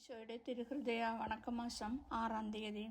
ഈശോയുടെ തിരുഹൃദയ വണക്കമാസം 6-ാം തീയതി.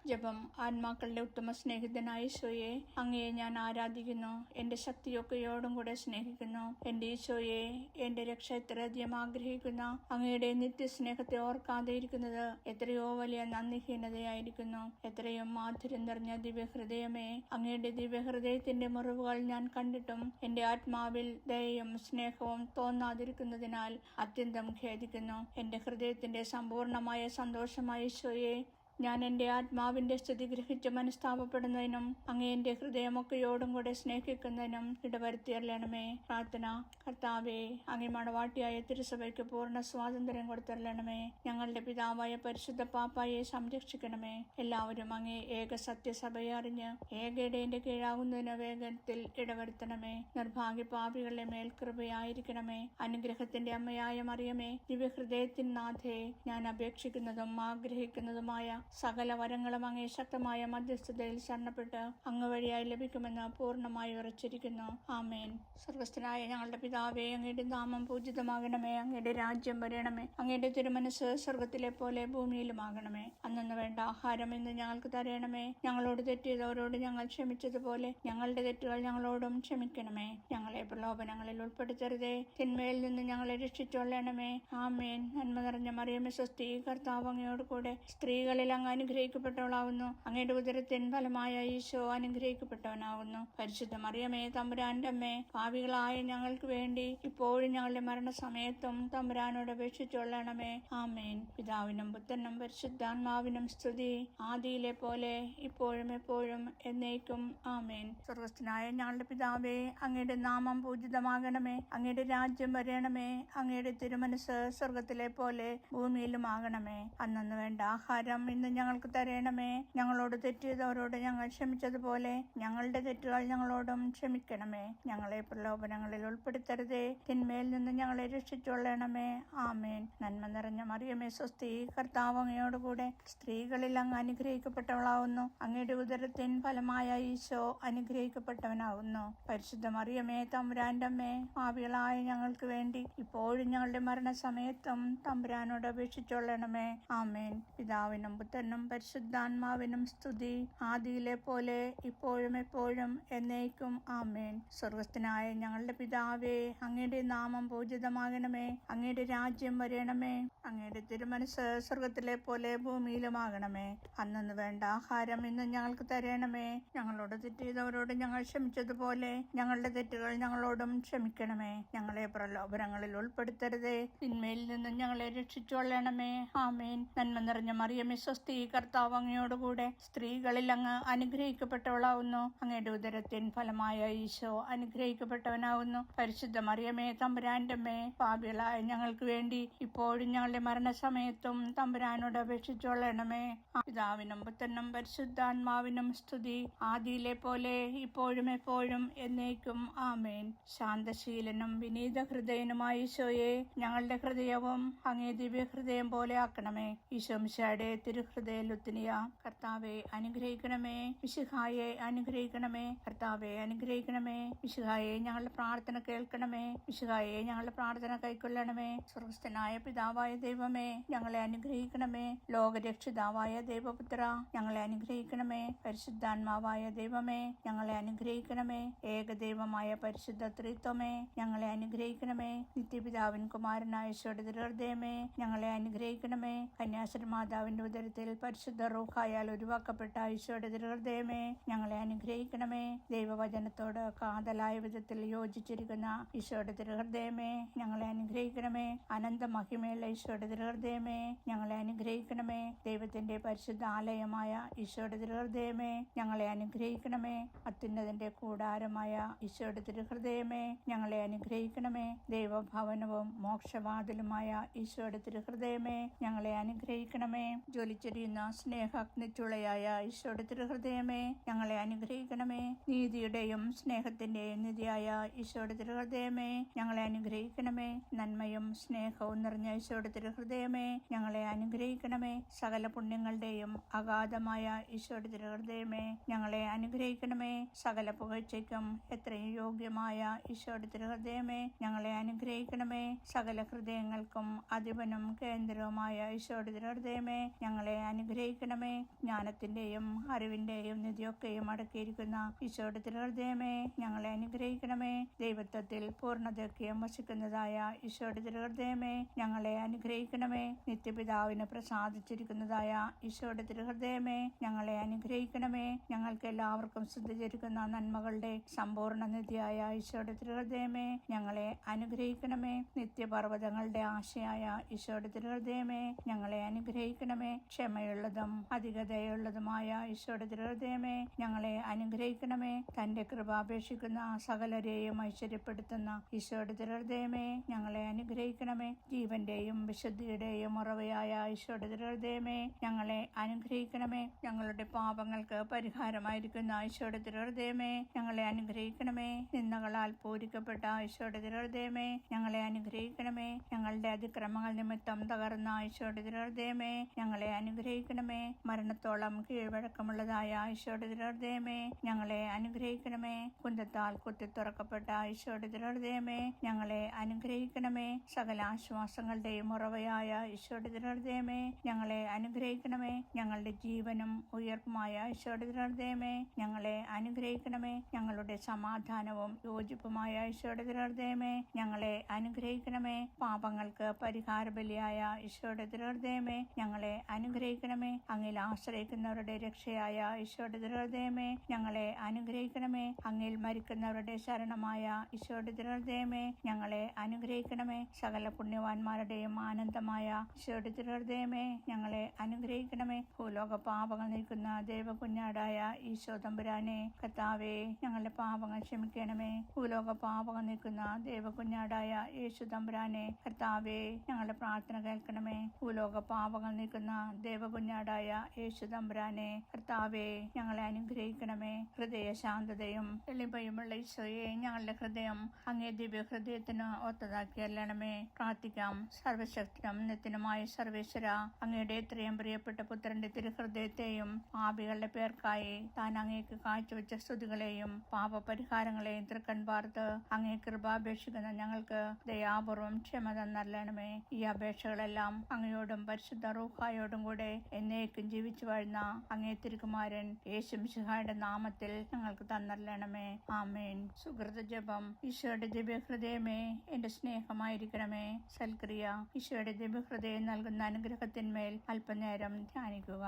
ജപം. ആത്മാക്കളുടെ ഉത്തമ സ്നേഹിതനായ ഈശോയെ, അങ്ങയെ ഞാൻ ആരാധിക്കുന്നു. എന്റെ ശക്തിയൊക്കെയോടും കൂടെ സ്നേഹിക്കുന്നു. എന്റെ ഈശോയെ, എന്റെ രക്ഷ എത്രയധികം ആഗ്രഹിക്കുന്ന അങ്ങയുടെ നിത്യസ്നേഹത്തെ ഓർക്കാതെ ഇരിക്കുന്നത് എത്രയോ വലിയ നന്ദിഹീനതയായിരിക്കുന്നു. എത്രയും മാധുര്യം നിറഞ്ഞ ദിവ്യഹൃദയമേ, അങ്ങയുടെ ദിവ്യഹൃദയത്തിന്റെ മുറിവുകൾ ഞാൻ കണ്ടിട്ടും എന്റെ ആത്മാവിൽ ദയയും സ്നേഹവും തോന്നാതിരിക്കുന്നതിനാൽ അത്യന്തം ഖേദിക്കുന്നു. എന്റെ ഹൃദയത്തിന്റെ സമ്പൂർണമായ സന്തോഷമായ ഈശോയെ, ഞാൻ എൻ്റെ ആത്മാവിന്റെ സ്ഥിതി ഗ്രഹിച്ച് മനസ്താപപ്പെടുന്നതിനും അങ്ങേ എൻ്റെ ഹൃദയമൊക്കെയോടും കൂടെ സ്നേഹിക്കുന്നതിനും ഇടവരുത്തിയരണമേ. പ്രാർത്ഥന. കർത്താവേ, അങ്ങേ മണവാട്ടിയായ തിരുസഭയ്ക്ക് പൂർണ്ണ സ്വാതന്ത്ര്യം കൊടുത്തരളണമേ. ഞങ്ങളുടെ പിതാവായ പരിശുദ്ധ പാപ്പായെ സംരക്ഷിക്കണമേ. എല്ലാവരും അങ്ങേ ഏക സത്യസഭയെ അറിഞ്ഞ് ഏകയിടേന്റെ കീഴാകുന്നതിന് വേഗത്തിൽ ഇടവരുത്തണമേ. നിർഭാഗ്യ പാപികളുടെ മേൽ കൃപയായിരിക്കണമേ. അനുഗ്രഹത്തിന്റെ അമ്മയായ മറിയമേ, ദിവ്യഹൃദയത്തിൻ നാഥേ, ഞാൻ അപേക്ഷിക്കുന്നതും ആഗ്രഹിക്കുന്നതുമായ സകല വരങ്ങളും അങ്ങേ ശക്തമായ മധ്യസ്ഥതയിൽ ശരണപ്പെട്ട് അങ്ങ് വഴിയായി ലഭിക്കുമെന്ന് പൂർണ്ണമായി ഉറച്ചിരിക്കുന്നു. ആമേൻ. സ്വർഗസ്ഥനായ ഞങ്ങളുടെ പിതാവേ, അങ്ങയുടെ നാമം പൂജിതമാകണമേ. അങ്ങയുടെ രാജ്യം വരണമേ. അങ്ങയുടെ തിരുമനസ് സ്വർഗത്തിലെ പോലെ ഭൂമിയിലുമാകണമേ. അന്നന്ന് വേണ്ട ആഹാരം ഇന്ന് ഞങ്ങൾക്ക് തരണമേ. ഞങ്ങളോട് തെറ്റിയതവരോട് ഞങ്ങൾ ക്ഷമിച്ചതുപോലെ ഞങ്ങളുടെ തെറ്റുകൾ ഞങ്ങളോടും ക്ഷമിക്കണമേ. ഞങ്ങളെ പ്രലോഭനങ്ങളിൽ ഉൾപ്പെടുത്തരുതേ, തിന്മയിൽ നിന്ന് ഞങ്ങളെ രക്ഷിച്ചുകൊള്ളണമേ. ആമേൻ. നന്മ നിറഞ്ഞ മറിയമേ സ്വസ്തി, കർത്താവ് അങ്ങയോട് കൂടെ സ്ത്രീകളിൽ അങ്ങ് അനുഗ്രഹിക്കപ്പെട്ടവളാവുന്നു. അങ്ങയുടെ ഉദരത്തിൻ ഫലമായ ഈശോ അനുഗ്രഹിക്കപ്പെട്ടവനാവുന്നു. പരിശുദ്ധ മറിയമേ, തമ്പുരാന്റെ അമ്മേ, പാപികളായ ഞങ്ങൾക്ക് വേണ്ടി ഇപ്പോഴും ഞങ്ങളുടെ മരണസമയത്തും തമ്പുരാനോട് അപേക്ഷിച്ചുകൊള്ളണമേ. ആമേൻ. പിതാവിനും പുത്രനും പരിശുദ്ധാത്മാവിനും സ്തുതി, ആദിയിലെ പോലെ ഇപ്പോഴും എപ്പോഴും എന്നേക്കും. ആമേൻ. സ്വർഗസ്ഥനായ ഞങ്ങളുടെ പിതാവേ, അങ്ങയുടെ നാമം പൂജിതമാകണമേ. അങ്ങയുടെ രാജ്യം വരണമേ. അങ്ങയുടെ തിരുമനസ് സ്വർഗത്തിലെ പോലെ ഭൂമിയിലുമാകണമേ. അന്നന്ന് വേണ്ട ആഹാരം ഇന്ന് ഞങ്ങൾക്ക് തരണമേ. ഞങ്ങളോട് തെറ്റിയതവരോട് ഞങ്ങൾ ക്ഷമിച്ചതുപോലെ ഞങ്ങളുടെ തെറ്റുകൾ ഞങ്ങളോടും ക്ഷമിക്കണമേ. ഞങ്ങളെ പ്രലോഭനങ്ങളിൽ ഉൾപ്പെടുത്തരുതേ, തിന്മയിൽ നിന്ന് ഞങ്ങളെ രക്ഷിച്ചുകൊള്ളണമേ. ആമേൻ. നന്മ നിറഞ്ഞ മറിയമേ സ്വസ്തി, കർത്താവ് അങ്ങയോടുകൂടെ സ്ത്രീകളിൽ അങ്ങ് അനുഗ്രഹിക്കപ്പെട്ടവളാവുന്നു. അങ്ങയുടെ ഉദരത്തിൻ ഫലമായ ഈശോ അനുഗ്രഹിക്കപ്പെട്ടവനാകുന്നു. പരിശുദ്ധ മറിയമേ, തമ്പുരാന്റെ അമ്മേ, പാപികളായ ഞങ്ങൾക്ക് വേണ്ടി ഇപ്പോഴും ഞങ്ങളുടെ മരണസമയത്തും തമ്പുരാനോട് അപേക്ഷിച്ചുകൊള്ളണമേ. ആമേൻ. പിതാവിനും പുത്രനും പരിശുദ്ധാത്മാവിനും സ്തുതി, ആദിയിലെ പോലെ ഇപ്പോഴും എപ്പോഴും എന്നേക്കും. ആമേൻ. സ്വർഗസ്ഥനായ ഞങ്ങളുടെ പിതാവേ, അങ്ങയുടെ നാമം പൂജിതമാകണമേ. അങ്ങയുടെ രാജ്യം വരണമേ. അങ്ങയുടെ തിരുമനസ് സ്വർഗത്തിലെ പോലെ ഭൂമിയിലുമാകണമേ. അന്നന്ന് വേണ്ട ആഹാരം ഇന്ന് ഞങ്ങൾക്ക് തരണമേ. ഞങ്ങളോട് തെറ്റിയതവരോട് ഞങ്ങൾ ക്ഷമിച്ചതുപോലെ ഞങ്ങളുടെ തെറ്റുകൾ ഞങ്ങളോടും ക്ഷമിക്കണമേ. ഞങ്ങളെ പ്രലോഭനങ്ങളിൽ ഉൾപ്പെടുത്തരുതേ, തിന്മയിൽ നിന്നും ഞങ്ങളെ രക്ഷിച്ചുകൊള്ളണമേ. ആമേൻ. നന്മ നിറഞ്ഞ മറിയമേ സ്വസ്തി, കർത്താവ് അങ്ങയോടുകൂടെ സ്ത്രീകളിൽ അങ്ങ് അനുഗ്രഹിക്കപ്പെട്ടവളാവുന്നു. അങ്ങയുടെ ഉദരത്തിൻ ഫലമായ ഈശോ അനുഗ്രഹിക്കപ്പെട്ടവനാവുന്നു. പരിശുദ്ധ മറിയമേ, തമ്പുരാന്റെ അമ്മേ, പാപികളായ ഞങ്ങൾക്ക് വേണ്ടി ഇപ്പോഴും ഞങ്ങളുടെ മരണസമയത്തും തമ്പുരാനോട് അപേക്ഷിച്ചുകൊള്ളണമേ. പിതാവിനും പുത്രനും പരിശുദ്ധാത്മാവിനും സ്തുതി, ആദിയിലെ പോലെ ഇപ്പോഴും എപ്പോഴും എന്നേക്കും. ആമേൻ. ശാന്തശീലനും വിനീത ഹൃദയനുമായ ഈശോയെ, ഞങ്ങളുടെ ഹൃദയവും അങ്ങേ ദിവ്യഹൃദയം പോലെ ആക്കണമേ. ഈശോ മിശിഹായുടെ തിരുഹൃദയ ലുത്തിനിയ. കർത്താവെ അനുഗ്രഹിക്കണമേ. മിശിഹായെ അനുഗ്രഹിക്കണമേ. കർത്താവെ അനുഗ്രഹിക്കണമേ. മിശിഹായെ ഞങ്ങളുടെ പ്രാർത്ഥന കേൾക്കണമേ. മിശിഹായെ ഞങ്ങളുടെ പ്രാർത്ഥന കൈക്കൊള്ളണമേ. സ്വർഗസ്ഥനായ പിതാവായ ദൈവമേ, ഞങ്ങളെ അനുഗ്രഹിക്കണമേ. ലോകരക്ഷിതാവായ ദൈവപുത്ര, ഞങ്ങളെ അനുഗ്രഹിക്കണമേ. പരിശുദ്ധാത്മാവായ ദൈവമേ, ഞങ്ങളെ അനുഗ്രഹിക്കണമേ. ഏകദൈവമായ പരിശുദ്ധ ത്രിത്വമേ, ഞങ്ങളെ അനുഗ്രഹിക്കണമേ. നിത്യപിതാവിൻ കുമാരനായ ഈശോയുടെ തിരുഹൃദയമേ, ഞങ്ങളെ അനുഗ്രഹിക്കണമേ. കന്യാശ്രീ മാതാവിന്റെ ഉദരത്തിൽ പരിശുദ്ധ റൂഹായാൽ ഉരുവാക്കപ്പെട്ട ഈശോയുടെ തിരുഹൃദയമേ, ഞങ്ങളെ അനുഗ്രഹിക്കണമേ. ദൈവവചനത്തോട് കാതലായ വിധത്തിൽ യോജിച്ചിരിക്കുന്ന ഈശോയുടെ തിരുഹൃദയമേ, ഞങ്ങളെ അനുഗ്രഹിക്കണമേ. അനന്ത മഹിമയുള്ള ഈശോയുടെ തിരുഹൃദയമേ, ഞങ്ങളെ അനുഗ്രഹിക്കണമേ. ദൈവത്തിന്റെ പരിശുദ്ധ ആലയമായ ഈശോയുടെ തിരുഹൃദയമേ, ഞങ്ങളെ അനുഗ്രഹിക്കണമേ. അത്യുന്നതന്റെ കൂടാരമായ ഈശോയുടെ തിരുഹൃദയമേ, ഞങ്ങളെ അനുഗ്രഹിക്കണമേ. ദൈവഭവനവും മോക്ഷവാതിലുമായ ഈശോയുടെ തിരുഹൃദയമേ, ഞങ്ങളെ അനുഗ്രഹിക്കണമേ. ജ്വലിച്ച് ജ്വലിച്ചെരിയുന്ന സ്നേഹാഗ്നിച്ചുളയായ ഈശോയുടെ തിരുഹൃദയമേ, ഞങ്ങളെ അനുഗ്രഹിക്കണമേ. നീതിയുടെയും സ്നേഹത്തിന്റെയും നിധിയായ ഈശോയുടെ തിരുഹൃദയമേ, ഞങ്ങളെ അനുഗ്രഹിക്കണമേ. നന്മയും സ്നേഹവും നിറഞ്ഞ ഈശോയുടെ തിരുഹൃദയമേ, ഞങ്ങളെ അനുഗ്രഹിക്കണമേ. സകല പുണ്യങ്ങളുടെയും അഗാധമായ ഈശോയുടെ തിരുഹൃദയമേ, ഞങ്ങളെ അനുഗ്രഹിക്കണമേ. സകല പുകഴ്ചയ്ക്കും എത്രയും യോഗ്യമായ ഈശോയുടെ തിരുഹൃദയമേ, ഞങ്ങളെ അനുഗ്രഹിക്കണമേ. സകല ഹൃദയങ്ങൾക്കും അധിപനും കേന്ദ്രവുമായ ഈശോയുടെ തിരുഹൃദയമേ, ഞങ്ങളെ അനുഗ്രഹിക്കണമേ. ജ്ഞാനത്തിന്റെയും അറിവിന്റെയും നിധിയൊക്കെയും അടക്കിയിരിക്കുന്ന ഈശോയുടെ തിരുഹൃദയമേ, ഞങ്ങളെ അനുഗ്രഹിക്കണമേ. ദൈവത്വത്തിൽ പൂർണ്ണതയ്ക്കും വസിക്കുന്നതായ ഈശോയുടെ തിരുഹൃദയമേ, ഞങ്ങളെ അനുഗ്രഹിക്കണമേ. നിത്യപിതാവിന് പ്രസാദിച്ചിരിക്കുന്നതായ ഈശോയുടെ തിരുഹൃദയമേ, ഞങ്ങളെ അനുഗ്രഹിക്കണമേ. ഞങ്ങൾക്ക് എല്ലാവർക്കും ശുദ്ധീകരിക്കുന്ന നന്മകളുടെ സമ്പൂർണ്ണ നിധിയായ ഈശോയുടെ തിരുഹൃദയമേ, ഞങ്ങളെ അനുഗ്രഹിക്കണമേ. നിത്യപർവ്വതങ്ങളുടെ ആശയായ ഈശോയുടെ തിരുഹൃദയമേ, ഞങ്ങളെ അനുഗ്രഹിക്കണമേ. ക്ഷമയുള്ളതും അധികതയുള്ളതുമായ ഈശോയുടെ തിരുഹൃദയമേ, ഞങ്ങളെ അനുഗ്രഹിക്കണമേ. തന്റെ കൃപ അപേക്ഷിക്കുന്ന സകലരെയും ഐശ്വര്യപ്പെടുത്തുന്ന ഈശോയുടെ തിരുഹൃദയമേ, ഞങ്ങളെ അനുഗ്രഹിക്കണമേ. ജീവന്റെയും വിശുദ്ധിയുടെയും ഉറവയായ ഈശോയുടെ തിരുഹൃദയമേ, ഞങ്ങളെ അനുഗ്രഹിക്കണമേ. ഞങ്ങളുടെ പാപങ്ങൾക്ക് പരിഹാരമായിരിക്കുന്ന ഈശോയുടെ തിരുഹൃദയമേ, ഞങ്ങളെ അനുഗ്രഹിക്കണമേ. നിന്ദകളാൽ പൂരിക്കപ്പെട്ട ഈശോയുടെ തിരുഹൃദയമേ, ഞങ്ങളെ അനുഗ്രഹിക്കണമേ. ഞങ്ങളുടെ അതിക്രമങ്ങൾ നിമിത്തം തകർന്ന ഈശോയുടെ തിരുഹൃദയമേ, ഞങ്ങളെ അനുഗ്രഹിക്കണമേ. മരണത്തോളം കീഴ്വഴക്കമുള്ളതായ ഈശോയുടെ തിരുഹൃദയമേ, ഞങ്ങളെ അനുഗ്രഹിക്കണമേ. കുന്തത്താൽ കുത്തിത്തുറക്കപ്പെട്ട ഈശോയുടെ തിരുഹൃദയമേ, ഞങ്ങളെ അനുഗ്രഹിക്കണമേ. സകല ആശ്വാസങ്ങളുടെയും ഉറവയായ ഈശോയുടെ തിരുഹൃദയമേ, ഞങ്ങളെ അനുഗ്രഹിക്കണമേ. ഞങ്ങളുടെ ജീവനും ഉയർപ്പുമായ ഈശോയുടെ തിരുഹൃദയമേ, ഞങ്ങളെ അനുഗ്രഹിക്കണമേ. ഞങ്ങളുടെ സമാധാനവും യോജിപ്പുമായ ഈശോയുടെ തിരുഹൃദയമേ, ഞങ്ങളെ അനുഗ്രഹിക്കണമേ. പാപങ്ങൾക്ക് പരിഹാര ബലിയായ ഈശോയുടെ തിരുഹൃദയമേ, ഞങ്ങളെ അനുഗ്രഹിക്കണമേ. അങ്ങിൽ ആശ്രയിക്കുന്നവരുടെ രക്ഷയായ ഈശോയുടെ തിരുഹൃദയമേ, ഞങ്ങളെ അനുഗ്രഹിക്കണമേ. അങ്ങിൽ മരിക്കുന്നവരുടെ ശരണമായ ഈശോയുടെ തിരുഹൃദയമേ, ഞങ്ങളെ അനുഗ്രഹിക്കണമേ. സകല പുണ്യവാന്മാരുടെയും ആനന്ദമായ ഈശോയുടെ തിരുഹൃദയമേ, ഞങ്ങളെ അനുഗ്രഹിക്കണമേ. ഭൂലോക പാപങ്ങൾ നീക്കുന്ന ദൈവകുഞ്ഞാടായ ഈശോ തമ്പുരാനെ, കർത്താവേ, ഞങ്ങളുടെ പാപങ്ങൾ ക്ഷമിക്കണമേ. ഭൂലോക പാപങ്ങൾ നീക്കുന്ന ദൈവകുഞ്ഞാടായ യേശു തമ്പുരാനെ, കർത്താവേ, ഞങ്ങളുടെ പ്രാർത്ഥന കേൾക്കണമേ. ഭൂലോക പാപങ്ങൾ നീക്കുന്ന ദൈവകുഞ്ഞാടായ യേശു തമ്പുരാനെ, കർത്താവേ, ഞങ്ങളെ അനുഗ്രഹിക്കണമേ. ഹൃദയ ശാന്തതയും എളിമയുമുള്ള ഈശോയെ, ഞങ്ങളുടെ ഹൃദയം അങ്ങേ ദിവ്യ ഹൃദയത്തിന് ഒത്തതാക്കി അല്ലണമേ. പ്രാർത്ഥിക്കാം. സർവശക്തനും നിത്യനുമായ സർവേശ്വര, അങ്ങയുടെ എത്രയും പ്രിയപ്പെട്ട പുത്രന്റെ തിരുഹൃദയത്തെയും പാപികളുടെ പേർക്കായി താൻ അങ്ങേക്ക് കാഴ്ചവെച്ച സ്തുതികളെയും പാപപരിഹാരങ്ങളെയും തൃക്കൺ പാർത്ത് അങ്ങേ കൃപാപേക്ഷിക്കുന്ന ഞങ്ങൾക്ക് ദയാപൂർവം ക്ഷമ തന്നല്ലണമേ. ഈ അപേക്ഷകളെല്ലാം അങ്ങയോടും പരിശുദ്ധ റൂഹായോടും കൂടെ എന്നേക്കും ജീവിച്ചു വാഴുന്ന അങ്ങേ തിരുകുമാരൻ യേശു മിശിഹായുടെ നാമത്തിൽ ഞങ്ങൾക്ക് തന്നല്ലണമേ. ആമേൻ. സുഹൃത ജപം. ഈശോയുടെ ദിവ്യഹൃദയമേ, എന്റെ സ്നേഹമായിരിക്കണമേ. സൽക്രിയ. ഈശോയുടെ ദിവ്യഹൃദയം നൽകുന്ന അനുഗ്രഹത്തിന്മേൽ അല്പനേരം ധ്യാനിക്കുക.